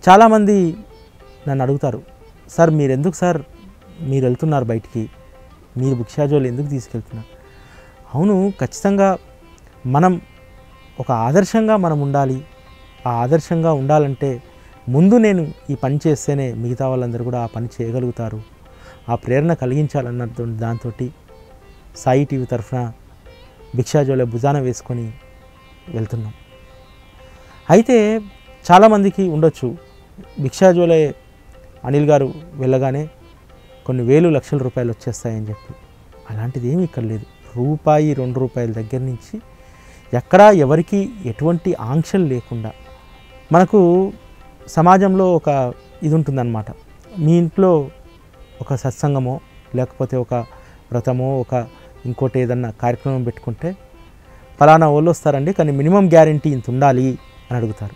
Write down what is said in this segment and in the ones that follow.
చాలామంది నన్ను అడుగుతారు, సార్ మీరెందుకు సార్ మీరు వెళ్తున్నారు బయటికి, మీరు భిక్షాజోలు ఎందుకు తీసుకెళ్తున్నారు? అవును, ఖచ్చితంగా మనం ఒక ఆదర్శంగా మనం ఉండాలి. ఆ ఆదర్శంగా ఉండాలంటే ముందు నేను ఈ పని చేస్తేనే మిగతా వాళ్ళందరూ కూడా ఆ పని చేయగలుగుతారు. ఆ ప్రేరణ కలిగించాలన్న దాంతో సాయి టీవీ తరఫున భిక్షాజోలే భుజాన వేసుకొని వెళ్తున్నాం. అయితే చాలామందికి ఉండొచ్చు, భిక్షాజోలే అనిల్ గారు వెళ్ళగానే కొన్ని వేలు లక్షల రూపాయలు వచ్చేస్తాయని చెప్పి. అలాంటిది ఏమీ ఇక్కడ లేదు. రూపాయి 2 రూపాయల దగ్గర నుంచి ఎక్కడా ఎవరికి ఎటువంటి ఆంక్షలు లేకుండా మనకు సమాజంలో ఒక ఇది ఉంటుందన్నమాట. మీ ఇంట్లో ఒక సత్సంగమో లేకపోతే ఒక వ్రతమో ఒక ఇంకోటి ఏదన్నా కార్యక్రమం పెట్టుకుంటే ఫలానా వాళ్ళు వస్తారండి, కానీ మినిమం గ్యారంటీ ఇంత ఉండాలి అని అడుగుతారు.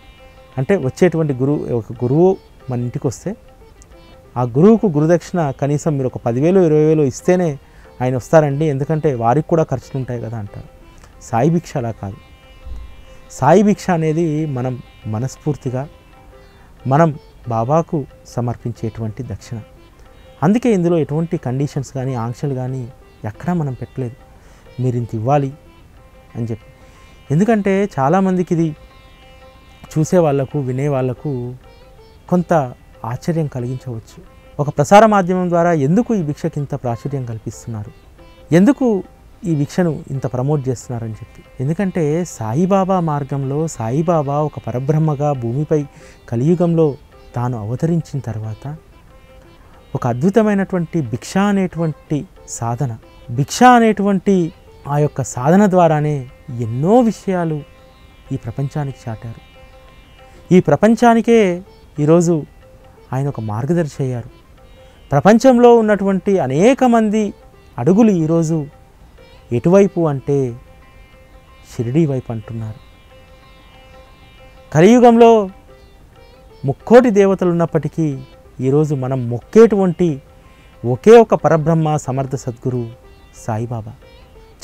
అంటే వచ్చేటువంటి ఒక గురువు మన ఇంటికి వస్తే ఆ గురువుకు గురుదక్షిణ కనీసం మీరు ఒక 10,000 20,000 ఇస్తేనే ఆయన వస్తారండి, ఎందుకంటే వారికి కూడా ఖర్చులు ఉంటాయి కదా అంటారు. సాయి భిక్ష అలా కాదు. సాయి భిక్ష అనేది మనం మనస్ఫూర్తిగా మనం బాబాకు సమర్పించేటువంటి దక్షిణ. అందుకే ఇందులో ఎటువంటి కండిషన్స్ కానీ ఆంక్షలు కానీ ఎక్కడా మనం పెట్టలేదు, మీరు ఇంత ఇవ్వాలి అని చెప్పి. ఎందుకంటే చాలామందికి ఇది చూసే వాళ్ళకు వినే వాళ్ళకు కొంత ఆశ్చర్యం కలిగించవచ్చు. ఒక ప్రసార మాధ్యమం ద్వారా ఎందుకు ఈ భిక్షకి ఇంత ప్రాచుర్యం కల్పిస్తున్నారు, ఎందుకు ఈ భిక్షను ఇంత ప్రమోట్ చేస్తున్నారని చెప్పి. ఎందుకంటే సాయిబాబా మార్గంలో సాయిబాబా ఒక పరబ్రహ్మగా భూమిపై కలియుగంలో తాను అవతరించిన తర్వాత ఒక అద్భుతమైనటువంటి భిక్ష అనేటువంటి సాధన, భిక్ష అనేటువంటి ఆ యొక్క సాధన ద్వారానే ఎన్నో విషయాలు ఈ ప్రపంచానికి చాటారు. ఈ ప్రపంచానికే ఈరోజు ఆయన ఒక మార్గదర్శి అయ్యారు. ప్రపంచంలో ఉన్నటువంటి అనేక మంది అడుగులు ఈరోజు ఎటువైపు అంటే షిరిడీ వైపు అంటున్నారు. కలియుగంలో 3,000,000 దేవతలు ఉన్నప్పటికీ ఈరోజు మనం మొక్కేటువంటి ఒకే ఒక పరబ్రహ్మ సమర్థ సద్గురు సాయిబాబా.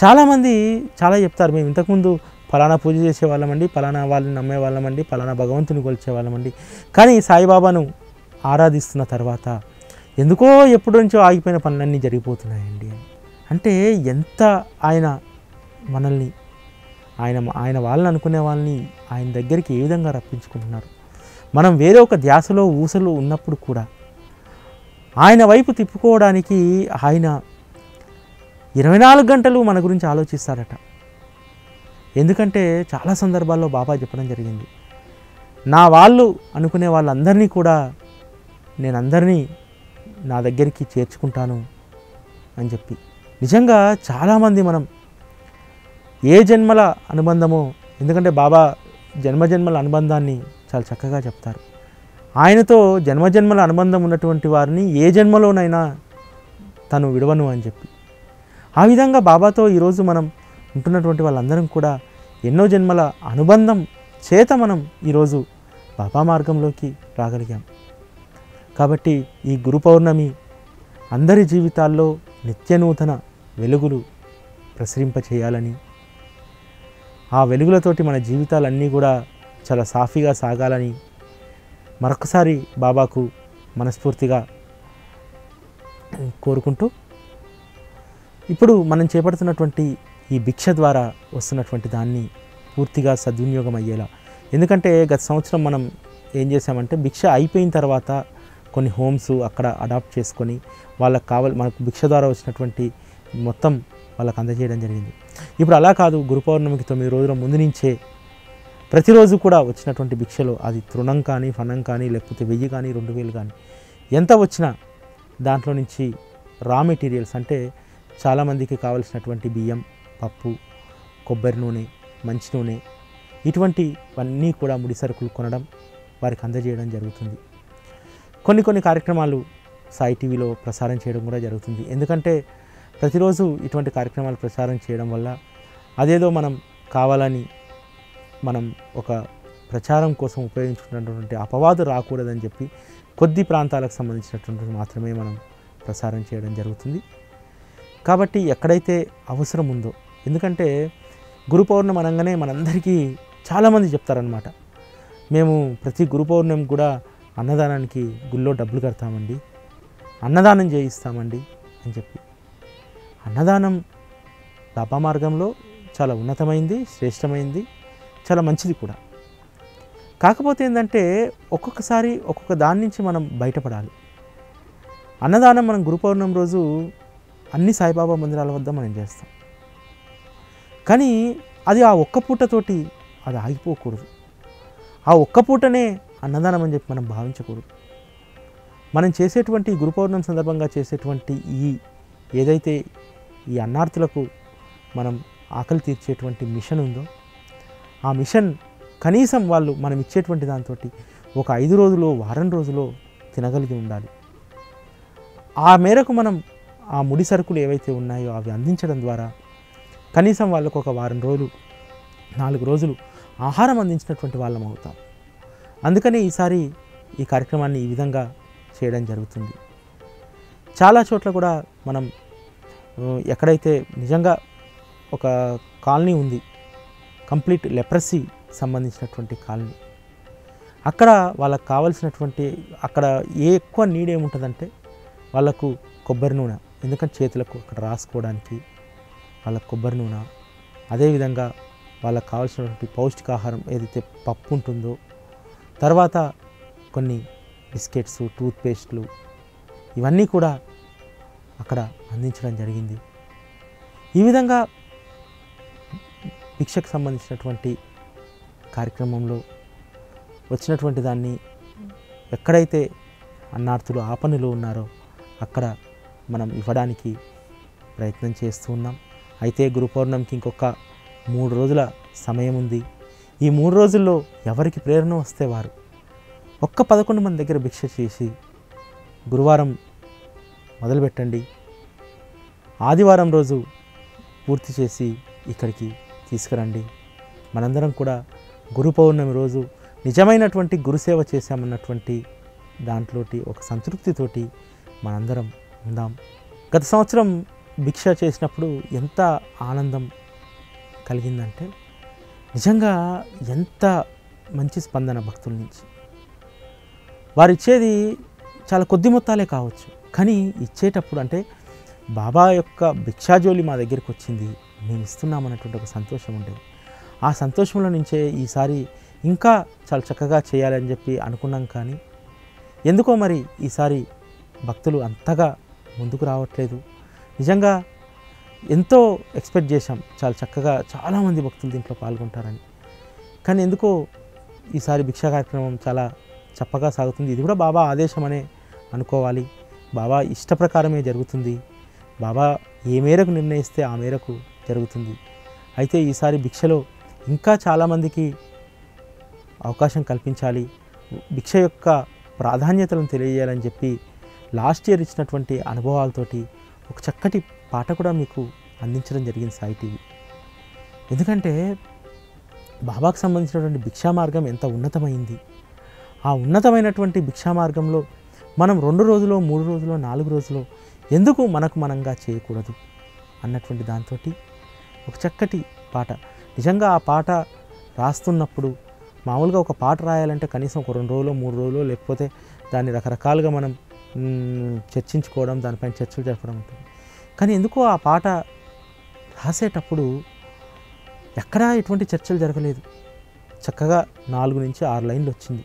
చాలామంది చాలా చెప్తారు, మేము ఇంతకుముందు ఫలానా పూజ చేసేవాళ్ళమండి, ఫలానా వాళ్ళని నమ్మేవాళ్ళమండి, ఫలానా భగవంతుని కొలిచేవాళ్ళమండి, కానీ సాయిబాబాను ఆరాధిస్తున్న తర్వాత ఎందుకో ఎప్పటి నుంచో ఆగిపోయిన పనులన్నీ జరిగిపోతున్నాయండి. అంటే ఎంత ఆయన మనల్ని ఆయన వాళ్ళని అనుకునే వాళ్ళని ఆయన దగ్గరికి ఏ విధంగా రప్పించుకుంటున్నారు. మనం వేరే ఒక ధ్యాసలో ఊసలు ఉన్నప్పుడు కూడా ఆయన వైపు తిప్పుకోవడానికి ఆయన 24 గంటలు మన గురించి ఆలోచిస్తారట. ఎందుకంటే చాలా సందర్భాల్లో బాబా చెప్పడం జరిగింది, నా వాళ్ళు అనుకునే వాళ్ళందరినీ కూడా నేను అందరినీ నా దగ్గరికి చేర్చుకుంటాను అని చెప్పి. నిజంగా చాలామంది మనం ఏ జన్మల అనుబంధమో, ఎందుకంటే బాబా జన్మజన్మల అనుబంధాన్ని చాలా చక్కగా చెప్తారు. ఆయనతో జన్మజన్మల అనుబంధం ఉన్నటువంటి వారిని ఏ జన్మలోనైనా తను విడవను అని చెప్పి. ఆ విధంగా బాబాతో ఈరోజు మనం ఉంటున్నటువంటి వాళ్ళందరం కూడా ఎన్నో జన్మల అనుబంధం చేత మనం ఈరోజు బాబా మార్గంలోకి రాగలిగాం. కాబట్టి ఈ గురు పౌర్ణమి అందరి జీవితాల్లో నిత్యనూతన వెలుగులు ప్రసరింపచేయాలని, ఆ వెలుగులతోటి మన జీవితాలన్నీ కూడా చాలా సాఫీగా సాగాలని మరొకసారి బాబాకు మనస్ఫూర్తిగా కోరుకుంటూ, ఇప్పుడు మనం చేపడుతున్నటువంటి ఈ భిక్ష ద్వారా వస్తున్నటువంటి దాన్ని పూర్తిగా సద్వినియోగం అయ్యేలా, ఎందుకంటే గత సంవత్సరం మనం ఏం చేసామంటే భిక్ష అయిపోయిన తర్వాత కొన్ని హోమ్స్ అక్కడ అడాప్ట్ చేసుకొని వాళ్ళకి మనకు భిక్ష ద్వారా వచ్చినటువంటి మొత్తం వాళ్ళకి అందజేయడం జరిగింది. ఇప్పుడు అలా కాదు, గురు పౌర్ణమికి 9 రోజుల ముందు నుంచే ప్రతిరోజు కూడా వచ్చినటువంటి భిక్షలో అది తృణం కానీ ఫణం కానీ లేకపోతే 1000 కానీ 2000 కానీ ఎంత వచ్చినా దాంట్లో నుంచి రా మెటీరియల్స్ అంటే చాలామందికి కావలసినటువంటి బియ్యం, పప్పు, కొబ్బరి నూనె, మంచి నూనె, ఇటువంటివన్నీ కూడా ముడి సరుకులు కొనడం వారికి అందజేయడం జరుగుతుంది. కొన్ని కార్యక్రమాలు సాయి టీవీలో ప్రసారం చేయడం కూడా జరుగుతుంది. ఎందుకంటే ప్రతిరోజు ఇటువంటి కార్యక్రమాలు ప్రసారం చేయడం వల్ల అదేదో మనం కావాలని మనం ఒక ప్రచారం కోసం ఉపయోగించుకున్నటువంటి అపవాదు రాకూడదని చెప్పి కొద్ది ప్రాంతాలకు సంబంధించినటువంటి మాత్రమే మనం ప్రసారం చేయడం జరుగుతుంది. కాబట్టి ఎక్కడైతే అవసరం ఉందో, ఎందుకంటే గురు పౌర్ణమి అనగానే మనందరికీ చాలామంది చెప్తారనమాట, మేము ప్రతి గురు పౌర్ణమి కూడా అన్నదానానికి గుళ్ళో డబ్బులు కడతామండి, అన్నదానం చేయిస్తామండి అని చెప్పి. అన్నదానం బాబా మార్గంలో చాలా ఉన్నతమైంది, శ్రేష్టమైంది, చాలా మంచిది కూడా. కాకపోతే ఏంటంటే ఒక్కొక్కసారి ఒక్కొక్క దాని నుంచి మనం బయటపడాలి. అన్నదానం మనం గురు పౌర్ణమి రోజు అన్ని సాయిబాబా మందిరాల వద్ద మనం చేస్తాం. కానీ అది ఆ ఒక్క పూటతోటి అది ఆగిపోకూడదు. ఆ ఒక్క పూటనే అన్నదానం అని చెప్పి మనం భావించకూడదు. మనం చేసేటువంటి గురు పౌర్ణమి సందర్భంగా చేసేటువంటి ఏదైతే ఈ అన్నార్థులకు మనం ఆకలి తీర్చేటువంటి మిషన్ ఉందో, ఆ మిషన్ కనీసం వాళ్ళు మనం ఇచ్చేటువంటి దాంతో ఒక 5 రోజులో వారం రోజులో తినగలిగి ఉండాలి. ఆ మేరకు మనం ఆ ముడి సరుకులు ఏవైతే ఉన్నాయో అవి అందించడం ద్వారా కనీసం వాళ్ళకు ఒక వారం రోజులు 4 రోజులు ఆహారం అందించినటువంటి వాళ్ళం అవుతాం. అందుకని ఈసారి ఈ కార్యక్రమాన్ని ఈ విధంగా చేయడం జరుగుతుంది. చాలా చోట్ల కూడా మనం ఎక్కడైతే నిజంగా ఒక కాలనీ ఉంది, కంప్లీట్ లెప్రసీ సంబంధించినటువంటి కాలనీ, అక్కడ వాళ్ళకు కావాల్సినటువంటి అక్కడ ఎక్కువ నీడ్ ఏముంటుందంటే వాళ్ళకు కొబ్బరి నూనె, ఎందుకంటే చేతులకు అక్కడ రాసుకోవడానికి వాళ్ళకు కొబ్బరి నూనె, అదేవిధంగా వాళ్ళకు కావాల్సినటువంటి పౌష్టికాహారం ఏదైతే పప్పు ఉంటుందో, తర్వాత కొన్ని బిస్కెట్స్, టూత్పేస్ట్లు, ఇవన్నీ కూడా అక్కడ అందించడం జరిగింది. ఈ విధంగా భిక్షకు సంబంధించినటువంటి కార్యక్రమంలో వచ్చినటువంటి దాన్ని ఎక్కడైతే అన్నార్థులు ఆపణలో ఉన్నారో అక్కడ మనం ఇవ్వడానికి ప్రయత్నం చేస్తూ ఉన్నాం. అయితే గురు పౌర్ణమికి ఇంకొక 3 రోజుల సమయం ఉంది. ఈ 3 రోజుల్లో ఎవరికి ప్రేరణ వస్తే వారు ఒక్క 11 మంది దగ్గర భిక్ష చేసి గురువారం మొదలుపెట్టండి, ఆదివారం రోజు పూర్తి చేసి ఇక్కడికి తీసుకురండి. మనందరం కూడా గురు పౌర్ణమి రోజు నిజమైనటువంటి గురుసేవ చేశామన్నటువంటి దాంట్లోటి ఒక సంతృప్తితోటి మనందరం ఉందాం. గత సంవత్సరం భిక్ష చేసినప్పుడు ఎంత ఆనందం కలిగిందంటే నిజంగా ఎంత మంచి స్పందన భక్తుల నుంచి. వారు ఇచ్చేది చాలా కొద్ది మొత్తాలే కావచ్చు, కానీ ఇచ్చేటప్పుడు అంటే బాబా యొక్క భిక్షాజోలి మా దగ్గరికి వచ్చింది, మేము ఇస్తున్నామన్నటువంటి ఒక సంతోషం ఉండేది. ఆ సంతోషంలో నుంచే ఈసారి ఇంకా చాలా చక్కగా చేయాలని చెప్పి అనుకున్నాం. కానీ ఎందుకో మరి ఈసారి భక్తులు అంతగా ముందుకు రావట్లేదు. నిజంగా ఎంతో ఎక్స్పెక్ట్ చేశాం చాలా చక్కగా చాలామంది భక్తులు దీంట్లో పాల్గొంటారని, కానీ ఎందుకో ఈసారి భిక్షా కార్యక్రమం చాలా చప్పగా సాగుతుంది. ఇది కూడా బాబా ఆదేశం అనే అనుకోవాలి. బాబా ఇష్ట ప్రకారమే జరుగుతుంది. బాబా ఏ మేరకు నిర్ణయిస్తే ఆ మేరకు జరుగుతుంది. అయితే ఈసారి భిక్షలో ఇంకా చాలామందికి అవకాశం కల్పించాలి, భిక్ష యొక్క ప్రాధాన్యతలను తెలియజేయాలని చెప్పి లాస్ట్ ఇయర్ ఇచ్చినటువంటి అనుభవాలతోటి ఒక చక్కటి పాట కూడా మీకు అందించడం జరిగింది సాయి టీవీ. ఎందుకంటే బాబాకు సంబంధించినటువంటి భిక్షా మార్గం ఎంత ఉన్నతమైంది. ఆ ఉన్నతమైనటువంటి భిక్షా మార్గంలో మనం 2 రోజులో 3 రోజులో 4 రోజులో ఎందుకు మనకు మనంగా చేయకూడదు అన్నటువంటి దాంతో ఒక చక్కటి పాట. నిజంగా ఆ పాట రాస్తున్నప్పుడు మామూలుగా ఒక పాట రాయాలంటే కనీసం ఒక 2 రోజులు 3 రోజులు, లేకపోతే దాన్ని రకరకాలుగా మనం చర్చించుకోవడం, దానిపైన చర్చలు జరపడం ఉంటుంది. కానీ ఎందుకో ఆ పాట రాసేటప్పుడు ఎక్కడా ఎటువంటి చర్చలు జరగలేదు. చక్కగా 4 నుంచి 6 లైన్లు వచ్చింది.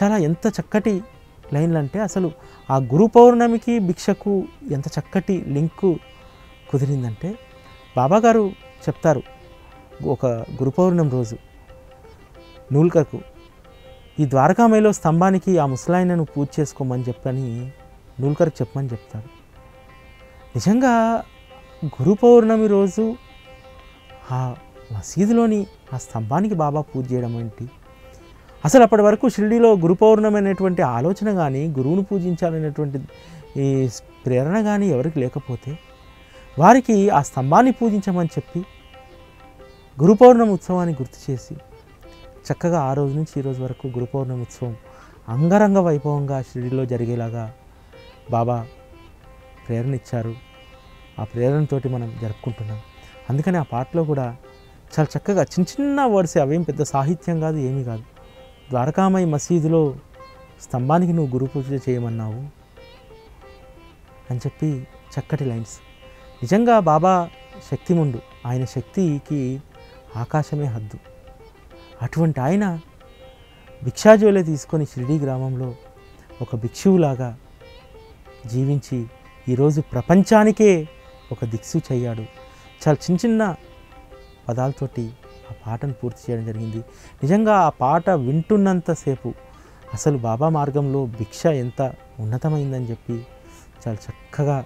చాలా ఎంత చక్కటి లైన్లు అంటే అసలు ఆ గురు పౌర్ణమికి భిక్షకు ఎంత చక్కటి లింకు కుదిరిందంటే బాబాగారు చెప్తారు, ఒక గురు పౌర్ణమి రోజు నూల్కర్కు ఈ ద్వారకామయిలో స్తంభానికి ఆ ముసలాయనను పూజ చేసుకోమని చెప్పని నూల్కర్కి చెప్పమని చెప్తారు. నిజంగా గురు పౌర్ణమి రోజు ఆ మసీదులోని ఆ స్తంభానికి బాబా పూజ చేయడం ఏంటి? అసలు అప్పటి వరకు షిరిడీలో గురు పౌర్ణమి అనేటువంటి ఆలోచన కానీ, గురువును పూజించాలనేటువంటి ఈ ప్రేరణ కానీ ఎవరికి లేకపోతే వారికి ఆ స్తంభాన్ని పూజించమని చెప్పి గురు పౌర్ణమి ఉత్సవాన్ని గుర్తు చేసి చక్కగా ఆ రోజు నుంచి ఈ రోజు వరకు గురు పౌర్ణమి ఉత్సవం అంగరంగ వైభవంగా షిరిడీలో జరిగేలాగా బాబా ప్రేరణ ఇచ్చారు. ఆ ప్రేరణతోటి మనం జరుపుకుంటున్నాం. అందుకని ఆ పాటలో కూడా చాలా చక్కగా చిన్న చిన్న వర్డ్స్, అవేం పెద్ద సాహిత్యం కాదు, ఏమీ కాదు. ద్వారకామయి మసీదులో స్తంభానికి నువ్వు గురు పూజ చేయమన్నావు అని చెప్పి చక్కటి లైన్స్. నిజంగా బాబా శక్తిముండు, ఆయన శక్తికి ఆకాశమే హద్దు. అటువంటి ఆయన భిక్షాజోలే తీసుకొని షిరిడీ గ్రామంలో ఒక భిక్షువులాగా జీవించి ఈరోజు ప్రపంచానికే ఒక దిక్సూచి అయ్యాడు. చాలా చిన్న చిన్న పదాలతోటి ఆ పాటను పూర్తి చేయడం జరిగింది. నిజంగా ఆ పాట వింటున్నంతసేపు అసలు బాబా మార్గంలో భిక్ష ఎంత ఉన్నతమైందని చెప్పి చాలా చక్కగా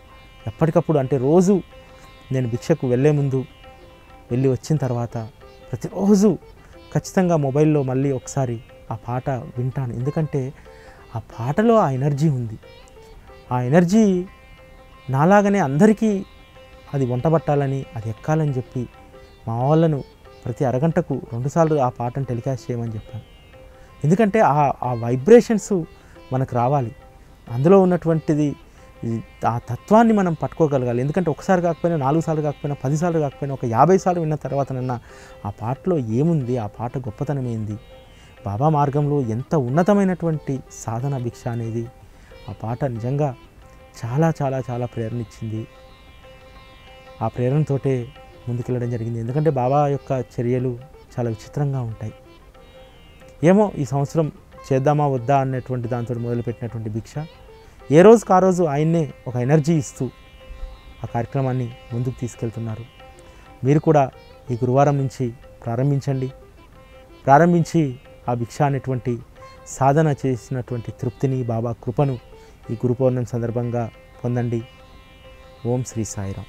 ఎప్పటికప్పుడు, అంటే రోజు నేను భిక్షకు వెళ్ళి వచ్చిన తర్వాత ప్రతిరోజు ఖచ్చితంగా మొబైల్లో మళ్ళీ ఒకసారి ఆ పాట వింటాను. ఎందుకంటే ఆ పాటలో ఆ ఎనర్జీ ఉంది. ఆ ఎనర్జీ నాలాగనే అందరికీ అది వంటబట్టాలని, అది ఎక్కాలని చెప్పి మా వాళ్ళను ప్రతి అరగంటకు 2 సార్లు ఆ పాటను టెలికాస్ట్ చేయమని చెప్పాను. ఎందుకంటే ఆ వైబ్రేషన్స్ మనకు రావాలి, అందులో ఉన్నటువంటిది ఆ తత్వాన్ని మనం పట్టుకోగలగాలి. ఎందుకంటే ఒకసారి కాకపోయినా, 4 సార్లు కాకపోయినా, 10 సార్లు కాకపోయినా, ఒక 50 సార్లు విన్న తర్వాతనన్నా ఆ పాటలో ఏముంది, ఆ పాట గొప్పతనం ఏంది, బాబా మార్గంలో ఎంత ఉన్నతమైనటువంటి సాధన భిక్ష అనేది ఆ పాట నిజంగా చాలా చాలా చాలా ప్రేరణ ఇచ్చింది. ఆ ప్రేరణతోటే ముందుకెళ్ళడం జరిగింది. ఎందుకంటే బాబా యొక్క చర్యలు చాలా విచిత్రంగా ఉంటాయి. ఏమో ఈ సంవత్సరం చేద్దామా వద్దా అన్నటువంటి దాంతో మొదలుపెట్టినటువంటి భిక్ష ఏ రోజుకు ఆ రోజు ఆయన్నే ఒక ఎనర్జీ ఇస్తూ ఆ కార్యక్రమాన్ని ముందుకు తీసుకెళ్తున్నారు. మీరు కూడా ఈ గురువారం నుంచి ప్రారంభించి ఆ భిక్ష అనేటువంటి సాధన చేసినటువంటి తృప్తిని, బాబా కృపను ఈ గురు పౌర్ణమి సందర్భంగా పొందండి. ఓం శ్రీ సాయిరాం.